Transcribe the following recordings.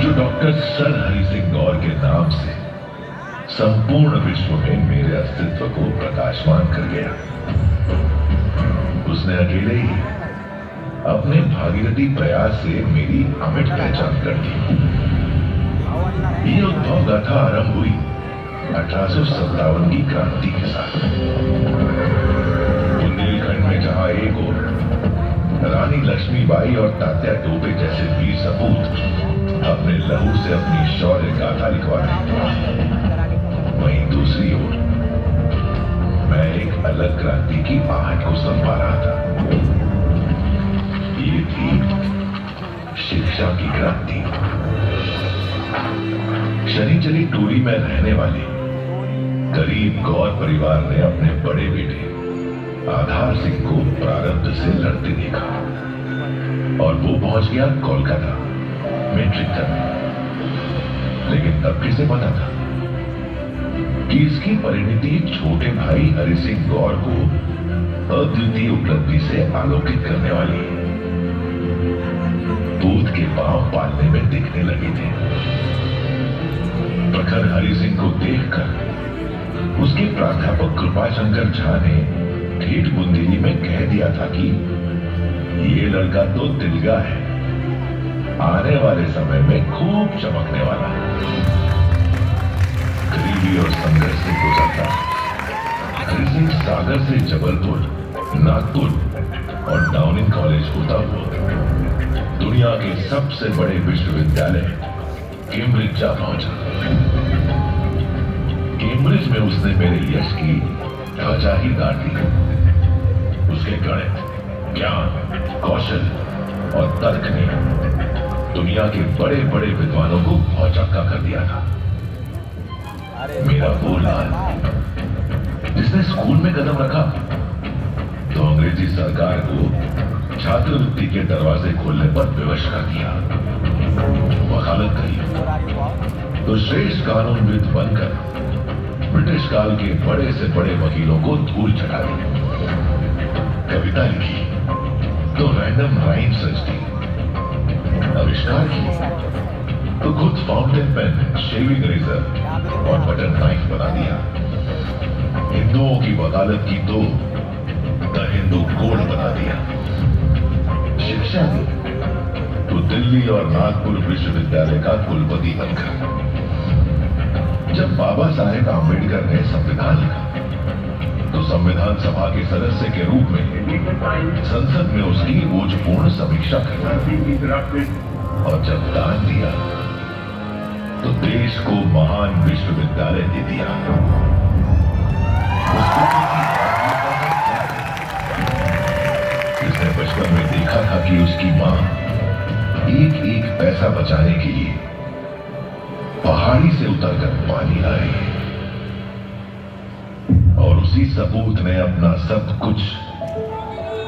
जो doctor sir Hari Singh गौर के नाम से संपूर्ण विश्व में मेरे अस्तित्व को प्रकाशमान कर गया। उसने अकेले ही अपने भागीरथी प्रयास से मेरी अमिट पहचान कर दी। ये उद्भव गाथा आरंभ हुई 1857 की क्रांति के साथ। बुंदेलखंड में जहां एक ओर रानी लक्ष्मीबाई और तात्या टोपे जैसे वीर सपूत अपने लहू से अपनी शौर्य गाथा लिखवा रहे थे, वहीं दूसरी ओर मैं एक अलग क्रांति की आहट को संभा रहा था। ये थी शिक्षा की क्रांति। शनिचरी टोली में रहने वाले गरीब गौर परिवार ने अपने बड़े बेटे आधार सिंह को प्रारब्ध से लड़ते देखा और वो पहुंच गया कोलकाता मैट्रिक करने। लेकिन तब किसे पता था कि इसकी परिणति छोटे भाई हरि सिंह गौर को अद्वितीय उपलब्धि से आलोकित करने वाली है। दूध के पांव पालने में दिखने लगे थे। प्रखर हरि सिंह को देखकर उसके प्राध्यापक कृपाशंकर झा ने ठेठ बुंदेली में कह दिया था कि ये लड़का तो दिलगा है, आने वाले समय में खूब चमकने वाला है। गरीबी और संघर्ष से गुजरता हरि सिंह सागर से जबलपुर, नागपुर और डाउनिंग कॉलेज होता हुआ दुनिया के सबसे बड़े विश्वविद्यालय कैम्ब्रिज जा पहुंचा। कैम्ब्रिज में उसने मेरे यश की ध्वजा ही गाड़ दी। उसके गणित, ज्ञान, कौशल और तर्क ने दुनिया के बड़े बड़े विद्वानों को भौचक्का कर दिया था। मेरा वो लाल जिसने स्कूल में कदम रखा तो अंग्रेजी सरकार को छात्रवृत्ति के दरवाजे खोलने पर विवश कर दिया। वकालत करी तो श्रेष्ठ कानूनविद बनकर ब्रिटिश काल के बड़े से बड़े वकीलों को धूल चढ़ा दी। कविता लिखी तो रैंडम राइम रच दी। आविष्कार की तो खुद फाउंटेन पेन, शेविंग रेजर और बटन नाइफ बना दिया। हिंदुओं की वकालत की तो द हिंदू कोड बना दिया। शिक्षा दी तो दिल्ली और नागपुर विश्वविद्यालय का कुलपति बनकर। जब बाबा साहेब आम्बेडकर ने संविधान लिखा तो संविधान सभा के सदस्य के रूप में संसद में उसकी ओजपूर्ण समीक्षा करना। और जब दान दिया तो देश को महान विश्वविद्यालय दे दिया। जिसने बचपन में देखा था कि उसकी मां एक एक पैसा बचाने के लिए पहाड़ी से उतरकर पानी ला रही है, और उसी सपूत ने अपना सब कुछ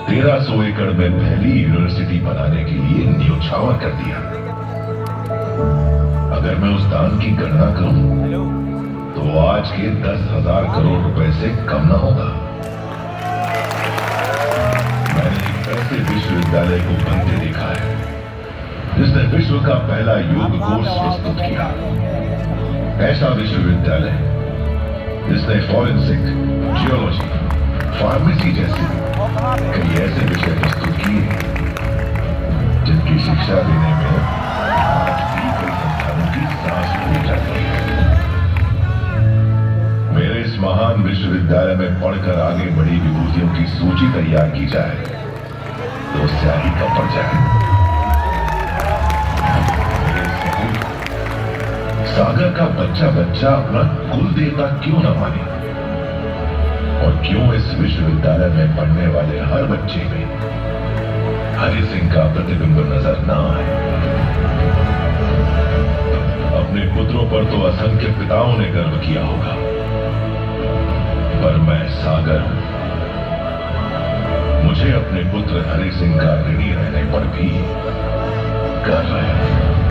1300 एकड़ में पहली यूनिवर्सिटी बनाने के लिए न्यौछावर कर दिया। अगर मैं उस दान की गणना करूं तो आज के 10,000 करोड़ रुपए से कम ना होगा। मैंने एक ऐसे विश्वविद्यालय को बनते देखा है जिसने विश्व का पहला योग कोर्स प्रस्तुत किया। ऐसा विश्वविद्यालय जिसने फॉरेंसिक, जियोलॉजी, फार्मेसी जैसे कई ऐसे विषय प्रस्तुत किए जिनकी शिक्षा देने में आज भी कई संस्थानों की सांस फूल जाती है। मेरे इस महान विश्वविद्यालय में पढ़कर आगे बढ़ी विभूतियों की सूची तैयार की जाए तो स्याही कम पड़ जाए। सागर का बच्चा बच्चा अपना कुल देवता क्यों न माने, और क्यों इस विश्वविद्यालय में पढ़ने वाले हर बच्चे में हरि सिंह का प्रतिबिंब नजर न आए। अपने पुत्रों पर तो असंख्य पिताओं ने गर्व किया होगा, पर मैं सागर हूं। मुझे अपने पुत्र हरि सिंह का ऋणी रहने पर भी गर्व है।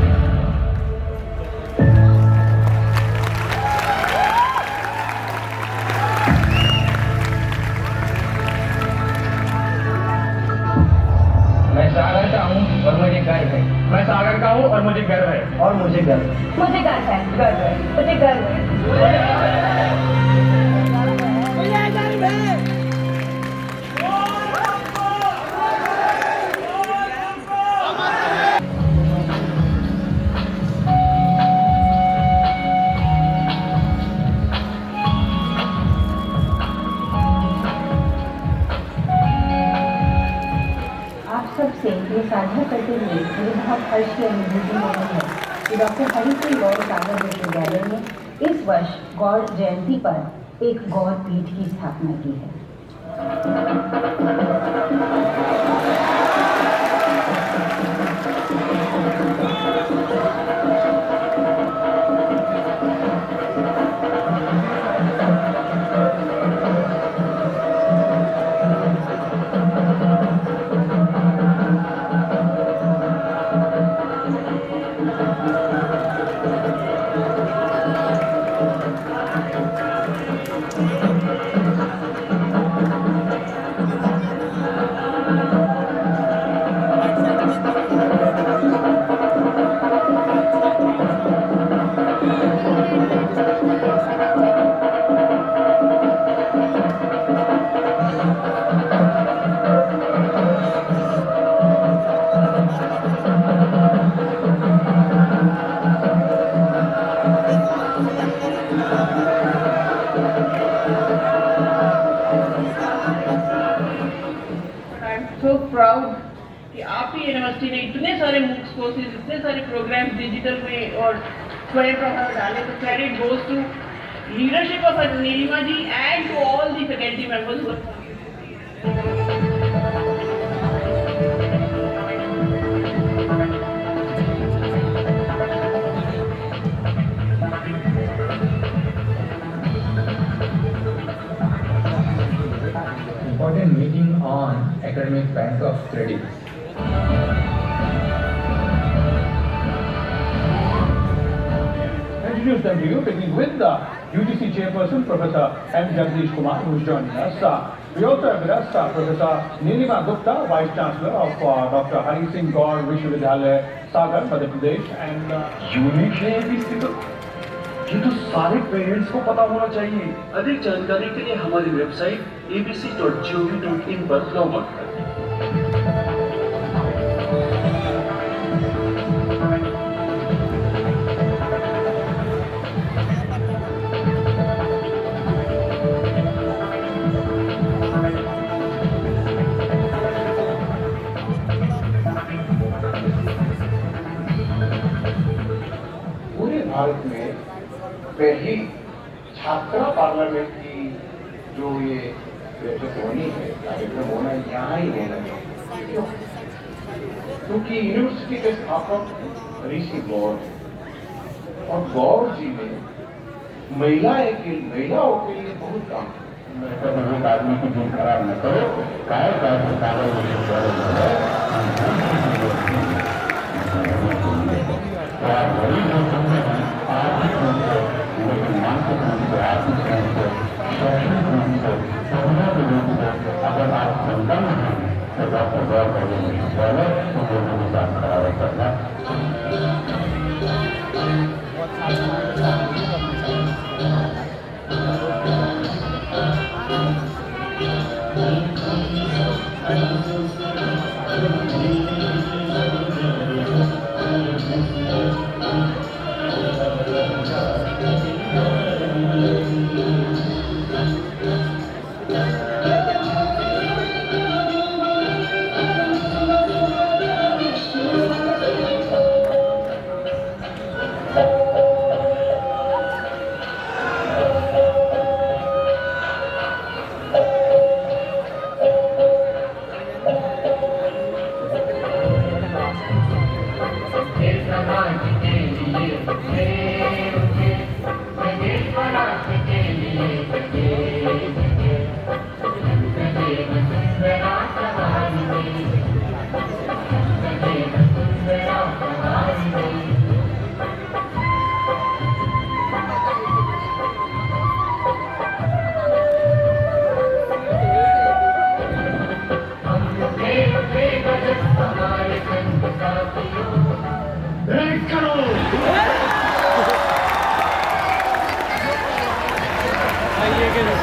मैं सागर का हूँ और मुझे गर्व है। मैं मैं सागर का हूँ और मुझे गर्व है। और मुझे गर्व मुझे गर्व है, गर्व है, मुझे गर्व है। आप सबसे ये साझा करते हुए मुझे बहुत हर्ष की अनुभूति हो रही है कि डॉक्टर हरि सिंह गौर सागर विश्वविद्यालय ने इस वर्ष गौर जयंती पर एक गौर पीठ की स्थापना की है। so proud कि आपकी यूनिवर्सिटी ने इतने सारे मूक्स कोर्सेज, इतने सारे प्रोग्राम्स डिजिटल में और स्वयं प्रभा डाले, तो credit goes to leadership of Nilima ji and to all the faculty members. Important meeting on academic bank of credits. Introduce them to you, beginning with the UGC chairperson, Professor M. Jagdish Kumar, who is joining us. We also have with us Professor Nilima Gupta, Vice Chancellor of Dr. Hari Singh Gaur Vishwavidyalaya, Sagar, Madhya Pradesh, and unique है ABC तो ये तो सारे parents को पता होना चाहिए। अधिक जानकारी के लिए हमारी वेबसाइट abc.gov.in पर लॉग आउट करें। पूरे भारत में पहली छात्रा पार्लियामेंट की जो ये होनी है, कार्यक्रम होना यहाँ ही होना है। क्यों? क्योंकि यूनिवर्सिटी के स्थापक ऋषि गौर और गौर जी ने महिलाओं के लिए बहुत काम किया। आदमी को दूर खराब न करो, अगर आप संपन्न हैं तो डॉक्टर गौर विश्वविद्यालय तो साथ खड़ा करना।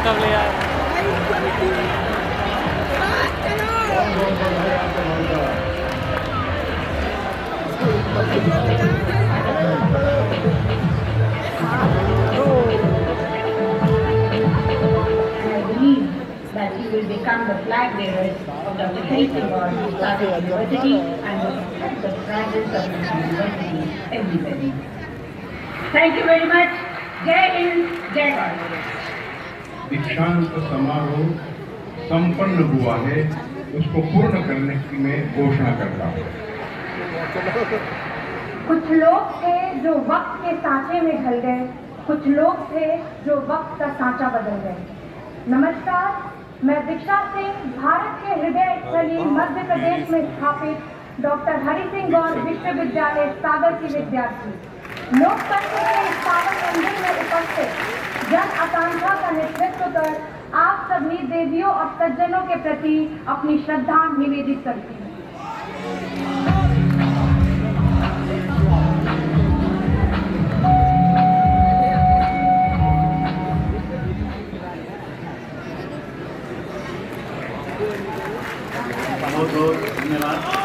कब ले आए। And I believe that you will become the flag bearers of Dr. Hari Singh Gaur, who started university and will spread the fragrance of his university everywhere. Thank you very much. Jai Hind, Jai Gaur. दीक्षांत समारोह संपन्न हुआ है, उसको पूर्ण करने की मैं घोषणा करता हूँ। कुछ लोग थे जो वक्त के सांचे में ढल गए, कुछ लोग थे जो वक्त का सांचा बदल गए। नमस्कार, मैं दीक्षा सिंह, भारत के हृदय स्थली मध्य प्रदेश में स्थापित डॉक्टर हरि सिंह गौर विश्वविद्यालय सागर की विद्यार्थी, लोकतंत्र के इस पावन मंदिर में उपस्थित जन आकांक्षा का नेतृत्व कर आप सभी देवियों और सज्जनों के प्रति अपनी श्रद्धा निवेदित करती हूँ। बहुत बहुत धन्यवाद।